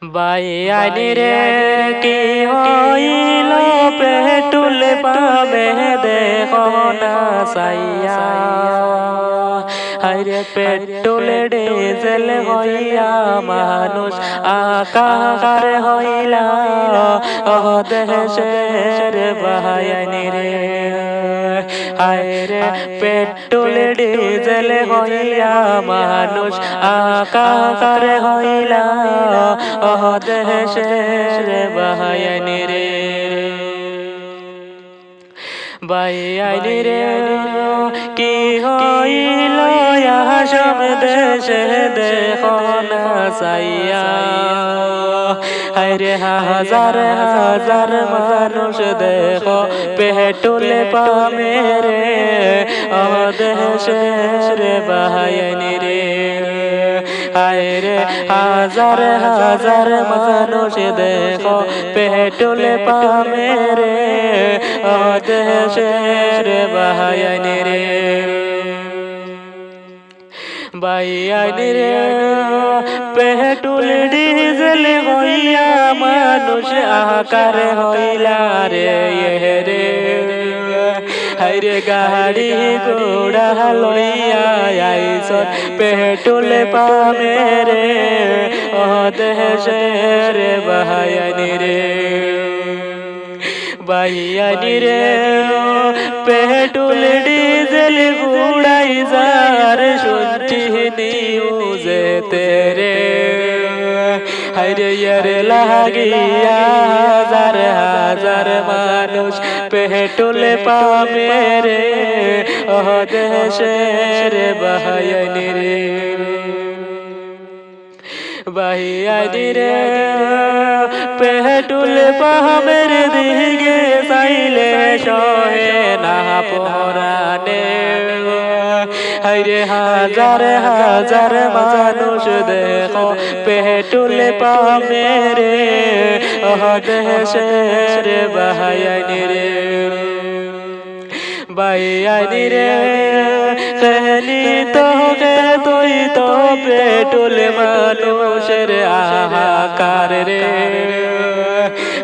বাইয়ানি রে কি হইল পেটুল পাবে দেখো না সাইয়া হায়রে পেট্রোল ডিজেল হইয়া মানুষ আকার হইলা ও দেশের বাইয়ানি রে হায়রে পেট্রোল ডিজেল হইয়া মানুষ আকার হইলা ও দেশের বাইয়ানি রে বাইয়ানি রে কি হইল আসাম দেশে দেখো না সাইয়া হায়রে হাজার হাজার মানুষ দেখো পেটুল পাবে রে ও দেশের বাইয়ানি রে হায়রে হাজার হাজার মানুষ দেখো পেটুল পাবে রে ও দেশের বাইয়ানি রে বাইয়ানি রে পেটুল ডিজেল হইয়া মানুষ আকার হইলা রে রে হায়রে গাড়ি ঘোড়া লইয়া আইসন পেটুল পাবে রে ও দেশের বাইয়ানি রে বাইয়ানি রে পেটুল ডিজেল গুড়াই যার শুনছি নিউজে তেরে হায়রে ইয়ার লাগিয়া হাজার হাজার মানুষ পেটুল পাবে রে ও দেশের বাইয়ানি রে বাইয়ানি রে পেটুল পাহামের দিকে চাইলে সহে না পরানে হায়রে হাজার হাজার মানুষ দেখো পেটুল পাবে রে ও দেশের বাইয়ানি রে বাইয়ানি রে খেলি তোকে তুই তো পেটুল মানুষের আহাকার রে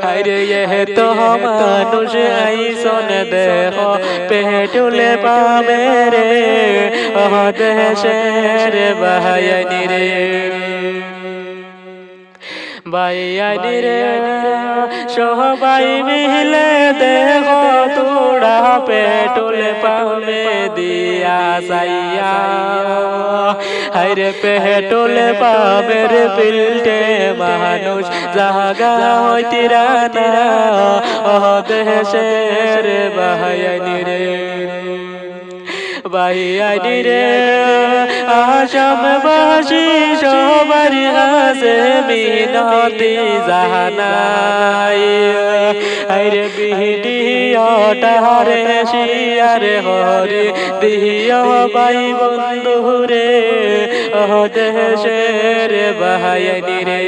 হায়রে এ তো মানুষ আইসন দেখো পেটুল পাবে রে ও দেশের বাইয়ানি রে বাইয়ানি রে সবাই মিলে দেখো তোরা পেটুল পাবে দিয়া সাইয়া হায়রে পেটুল পাবে রে পিলটে মানুষ জাগা হইতিরা না ও দেশের বাইয়ানি রে বাইয়ানি রে আসামবাসী সবার কাছে মিনতি জানাই আরে ভিডিওটারে শেয়ার করে দিও ভাই বন্ধু রে ও দেশের বাইয়ানি রে